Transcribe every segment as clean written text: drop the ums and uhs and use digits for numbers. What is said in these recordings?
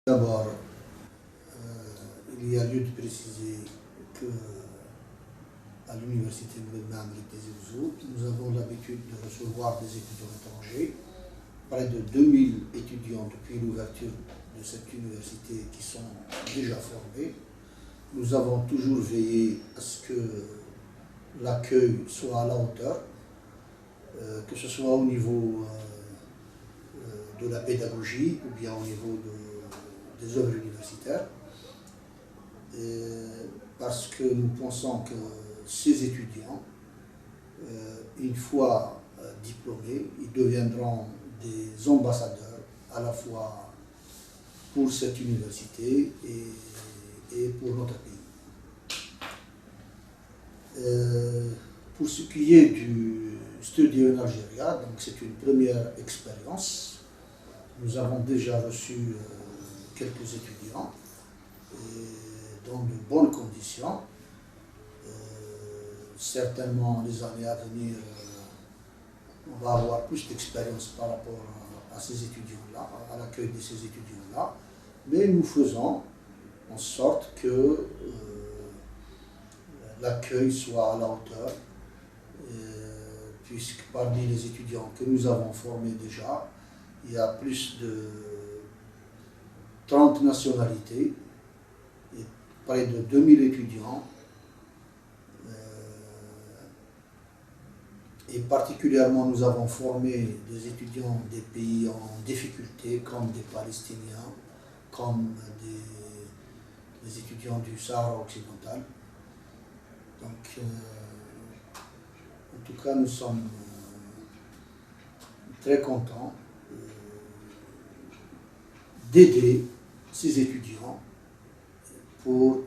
D'abord, il y a lieu de préciser que à l'université Mouled Maamri Tizi Ouzou, nous avons l'habitude de recevoir des étudiants étrangers, près de 2000 étudiants depuis l'ouverture de cette université qui sont déjà formés. Nous avons toujours veillé à ce que l'accueil soit à la hauteur, que ce soit au niveau de la pédagogie ou bien au niveau des œuvres universitaires, parce que nous pensons que ces étudiants, une fois diplômés, ils deviendront des ambassadeurs à la fois pour cette université et pour notre pays. Pour ce qui est du Studio in Algeria, donc c'est une première expérience. Nous avons déjà reçu quelques étudiants dans de bonnes conditions. Certainement, les années à venir, on va avoir plus d'expérience par rapport à ces étudiants-là, à l'accueil de ces étudiants-là. Mais nous faisons en sorte que l'accueil soit à la hauteur, puisque parmi les étudiants que nous avons formés déjà, il y a plus de 30 nationalités et près de 2000 étudiants. Et particulièrement, nous avons formé des étudiants des pays en difficulté, comme des Palestiniens, comme des étudiants du Sahara occidental. Donc, en tout cas, nous sommes très contents d'aider ces étudiants pour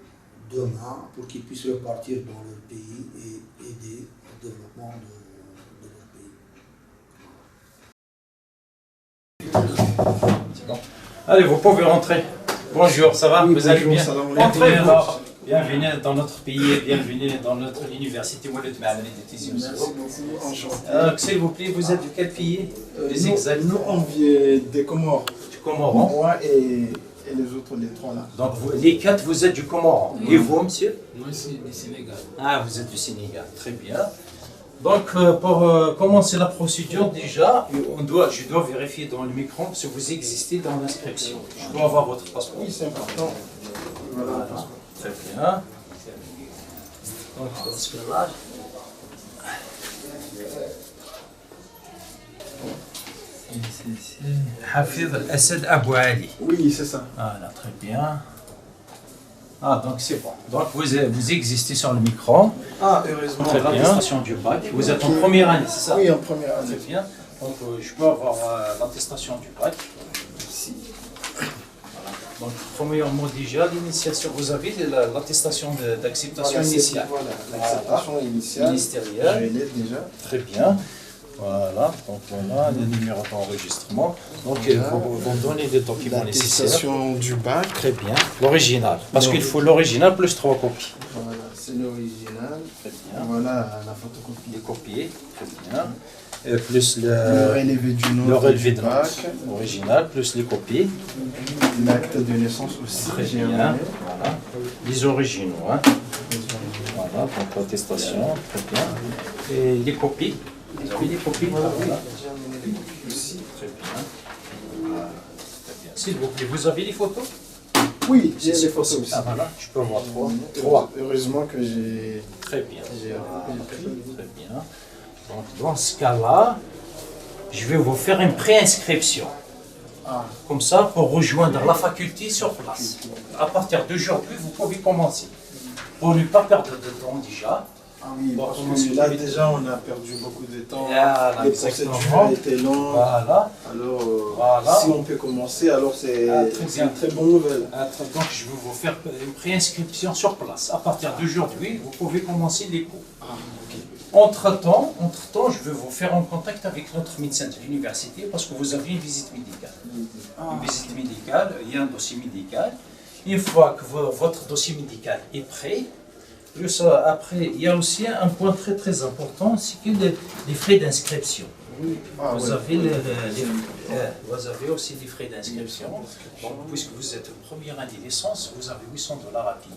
demain, pour qu'ils puissent repartir dans leur pays et aider au développement de leur pays. C'est bon. Allez, vous pouvez rentrer. Bonjour, ça va? Oui, vous allez bien? Entrez, bienvenue dans notre pays, bienvenue dans notre université Mouled Maamri Tizi Ouzou. Merci beaucoup, enchanté. S'il vous plaît, vous êtes de quel pays? Nous, on vient des Comores. Du Comoran. Moi et les autres, les trois là. Donc, les quatre, vous êtes du Comoran. Et vous, monsieur? Moi, c'est du Sénégal. Ah, vous êtes du Sénégal. Très bien. Donc, pour commencer la procédure, déjà, je dois vérifier dans le micro si vous existez dans l'inscription. Je dois avoir votre passeport. Oui, c'est important. Voilà. Très bien. Donc, parce que là, c'est Hafid Assad Abou Ali. Oui, c'est ça. Voilà, très bien. Ah, donc c'est bon. Donc vous existez sur le micro. Ah, heureusement. Très bien. L'attestation du bac. Vous êtes en première année, c'est ça? Oui, en première année. Très bien. Donc je peux avoir l'attestation du bac. Ici. Voilà. Donc premièrement déjà, l'initiation. Vous avez l'attestation d'acceptation initiale. Voilà, l'acceptation initiale. Ministérielle. Je l'ai déjà. Très bien. Voilà, donc voilà le numéro d'enregistrement. Donc vous donnez des documents nécessaires. L'attestation du bac. Très bien. L'original. Parce qu'il faut l'original plus 3 copies. Voilà, c'est l'original. Très bien. Voilà la photocopie. Les copies. Très bien. Et plus Le relevé du nom. le relevé de bac. note original, plus les copies. L'acte de naissance aussi. Très j'ai bien. amené. Voilà. Les originaux. Hein. Voilà, donc l'attestation. Très bien. Et les copies. Vous avez les copies? Voilà. Voilà. J'ai amené les copies aussi. Très bien. Voilà. Très bien. S'il vous plaît, vous avez les photos? Oui, j'ai les photos aussi. Ah voilà, je peux voir trois. Heureusement que j'ai Très bien. pris. Très bien. Donc dans ce cas-là, je vais vous faire une préinscription. Ah, Comme ça, pour rejoindre la faculté sur place. À partir d'aujourd'hui, vous pouvez commencer. Pour ne pas perdre de temps déjà. ah oui, Bon, parce comment que se là fait- déjà on a perdu beaucoup de temps. Voilà, Les exactement. procédures étaient longues. Voilà. Alors, Voilà. si on peut commencer, alors c'est Ah, très bien. une très bonne nouvelle. Donc, je vais vous faire une préinscription sur place. À partir d'aujourd'hui, vous pouvez commencer les cours. Ah, ok. Entre-temps, je vais vous faire en contact avec notre médecin de l'université parce que vous avez une visite médicale. Ah, Une visite médicale, il y a un dossier médical. Une fois que votre dossier médical est prêt, après, il y a aussi un point très très important, c'est que les frais d'inscription. Vous avez, vous avez aussi des frais d'inscription. Donc, puisque vous êtes première année de licence, vous avez $800 à payer.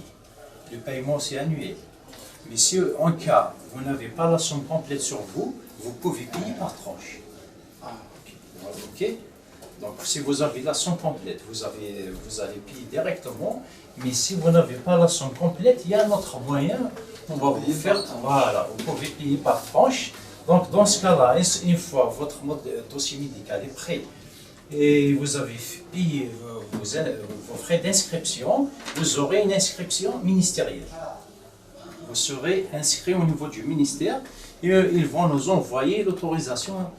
Le paiement, c'est annuel. Mais si en cas vous n'avez pas la somme complète sur vous, vous pouvez payer par tranche. Ok. Donc, si vous avez la somme complète, vous allez payer directement. Mais si vous n'avez pas la somme complète, il y a un autre moyen. On va vous faire, voilà, vous pouvez payer par tranche. Donc, dans ce cas-là, une fois votre dossier médical est prêt et vous avez payé vos frais d'inscription, vous aurez une inscription ministérielle. Vous serez inscrit au niveau du ministère et ils vont nous envoyer l'autorisation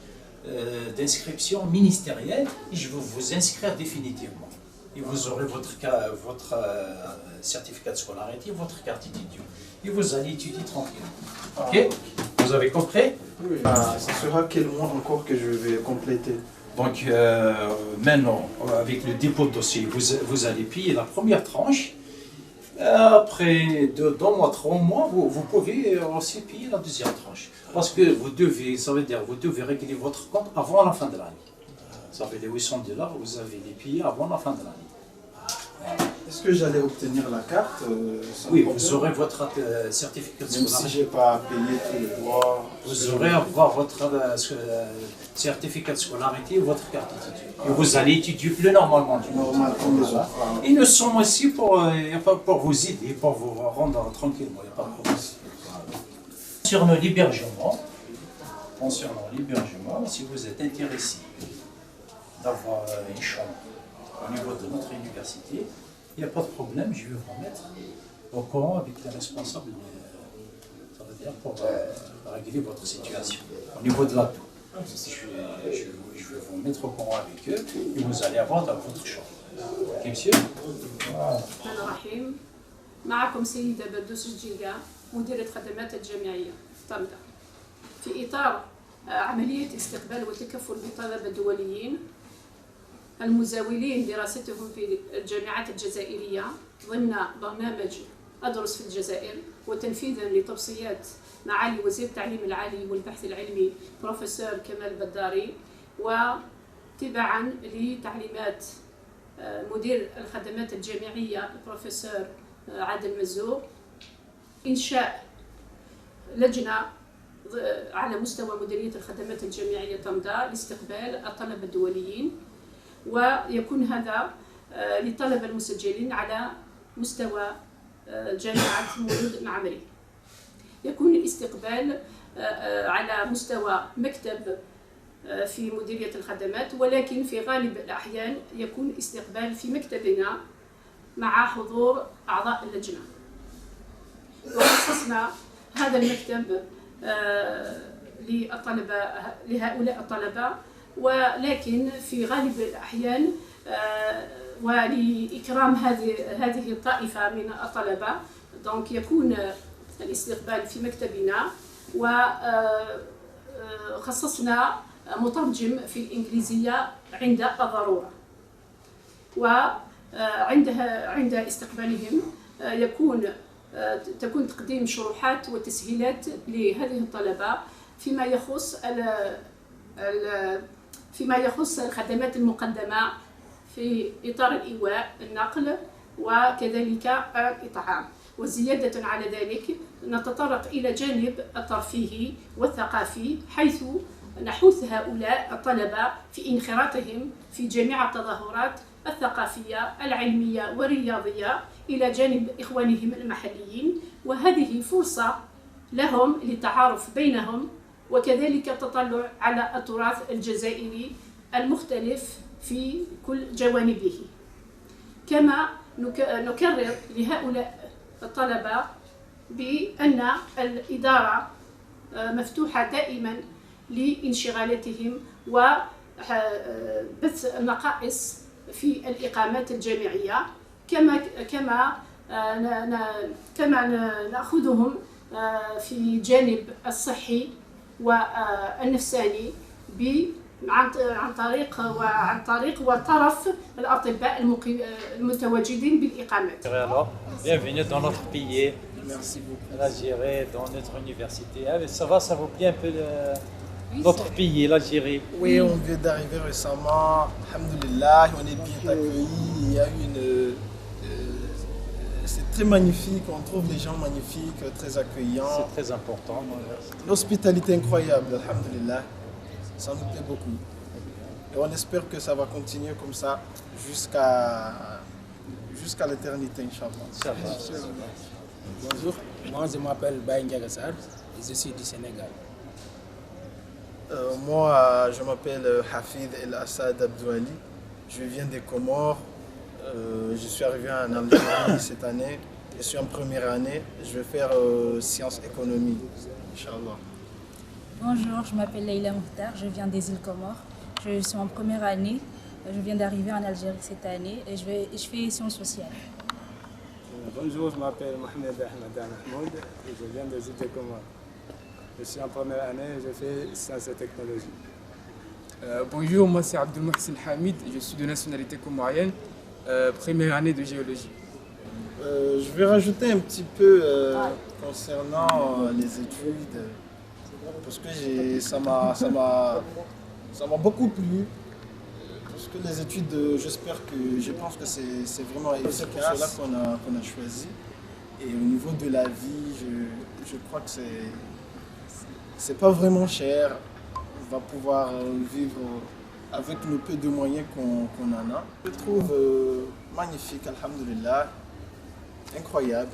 d'inscription ministérielle et je vais vous inscrire définitivement. Et vous aurez votre certificat de scolarité, votre carte d'étudiant. Et vous allez étudier tranquillement. Ok? Vous avez compris? Oui. Ce sera quel mois encore que je vais compléter? Donc maintenant, avec le dépôt de dossier, vous allez payer la première tranche. Après 2 mois, 3 mois, vous pouvez aussi payer la deuxième tranche. Parce que vous devez, ça veut dire, vous devez régler votre compte avant la fin de l'année. Ça fait les $800, vous avez les payés avant la fin de l'année. Est-ce que j'allais obtenir la carte Oui, vous aurez votre certificat de même scolarité. si je n'ai pas payé tous les mois. Vous aurez avoir votre certificat de scolarité et votre carte d'étudiant. Et vous allez étudier plus normalement. Normal comme les autres. Et nous sommes aussi pour vous aider, pour vous rendre tranquillement. Il n'y a pas de problème. Concernant l'hébergement, si vous êtes intéressé d'avoir une chambre au niveau de notre université, il n'y a pas de problème, je vais vous mettre au courant avec les responsables, ça veut dire pour régler votre situation au niveau de la tour. Je vais vous mettre au courant avec eux et vous allez avoir dans votre chambre. Ok, monsieur? معكم سيدة بدوس الجيجا مديرة خدمات الجامعية طنطا في إطار عملية استقبال وتكفل بالطلبة الدوليين المزاولين دراستهم في الجامعات الجزائرية ضمن برنامج أدرس في الجزائر وتنفيذا لتوصيات معالي وزير التعليم العالي والبحث العلمي بروفيسور كمال بداري وتبعا لتعليمات مدير الخدمات الجامعية البروفيسور عادل مزوق إنشاء لجنة على مستوى مديرية الخدمات الجامعية طنطا لاستقبال الطلبة الدوليين ويكون هذا للطلبة المسجلين على مستوى جامعة مولود معمري. يكون الاستقبال على مستوى مكتب في مديرية الخدمات ولكن في غالب الأحيان يكون استقبال في مكتبنا مع حضور أعضاء اللجنة. وخصصنا هذا المكتب لهؤلاء الطلبة ولكن في غالب الأحيان ولإكرام هذه الطائفة من الطلبة دونك يكون الاستقبال في مكتبنا وخصصنا مترجم في الإنجليزية عند الضرورة عند استقبالهم تكون تقديم شروحات وتسهيلات لهذه الطلبة فيما يخص الخدمات المقدمة في إطار الإيواء النقل وكذلك الإطعام وزيادة على ذلك نتطرق إلى جانب الترفيهي والثقافي حيث نحث هؤلاء الطلبة في انخراطهم في جميع التظاهرات الثقافية العلمية والرياضية إلى جانب إخوانهم المحليين وهذه فرصة لهم للتعارف بينهم وكذلك التطلع على التراث الجزائري المختلف في كل جوانبه. كما نكرر لهؤلاء الطلبة بأن الإدارة مفتوحة دائما لانشغالاتهم وبث النقائص في الإقامات الجامعية كما نأخذهم في جانب الصحي والنفساني عن طريق وطرف الأطباء المتواجدين بالإقامات. Alors, bienvenue dans notre pays. Merci beaucoup. L'Algérie, dans notre université. Ça va, ça vous plaît un peu notre pays, l'Algérie. Oui, on vient d'arriver récemment. Alhamdulillah, on est bien accueillis. Il y a c'est très magnifique, on trouve les gens magnifiques, très accueillants. C'est très important. L'hospitalité incroyable, alhamdulillah. Ça nous plaît beaucoup. Et on espère que ça va continuer comme ça jusqu'à l'éternité, Inch'Allah. Bonjour, moi je m'appelle Baye Ndiagassar et je suis du Sénégal. Moi, je m'appelle Hafid El Assad Abdouali. Je viens des Comores. Je suis arrivé en Algérie cette année. Je suis en première année. Je vais faire sciences économie, Inch'Allah. Bonjour, je m'appelle Leïla Mouhtar, je viens des îles Comores. Je suis en première année. Je viens d'arriver en Algérie cette année et je fais sciences sociales. Bonjour, je m'appelle Mohamed Ahmed Mahmoud et je viens des îles Comores. Je suis en première année et je fais sciences et technologies. Bonjour, moi c'est Abdul Mohsin Hamid, je suis de nationalité comorienne, première année de géologie. Je vais rajouter un petit peu concernant les études, parce que ça m'a beaucoup plu. Parce que les études, je pense que c'est vraiment efficace. C'est pour cela qu'on a choisi. Et au niveau de la vie, je crois que c'est pas vraiment cher. On va pouvoir vivre avec le peu de moyens qu'on en a. Je le trouve magnifique, alhamdulillah, incroyable.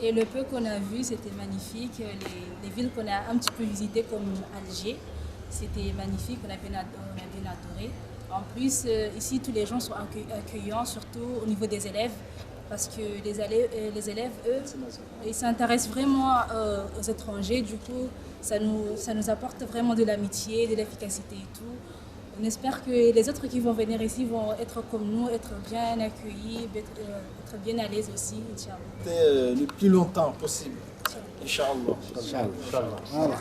Et le peu qu'on a vu, c'était magnifique. Les villes qu'on a un petit peu visitées comme Alger, c'était magnifique, on a bien adoré. En plus, ici, tous les gens sont accueillants, surtout au niveau des élèves, parce que les élèves, eux, ils s'intéressent vraiment aux étrangers. Du coup, ça nous apporte vraiment de l'amitié, de l'efficacité et tout. On espère que les autres qui vont venir ici vont être comme nous, être bien accueillis, être bien à l'aise aussi, Inch'Allah. Le plus longtemps possible, Inch'Allah. Inch'Allah.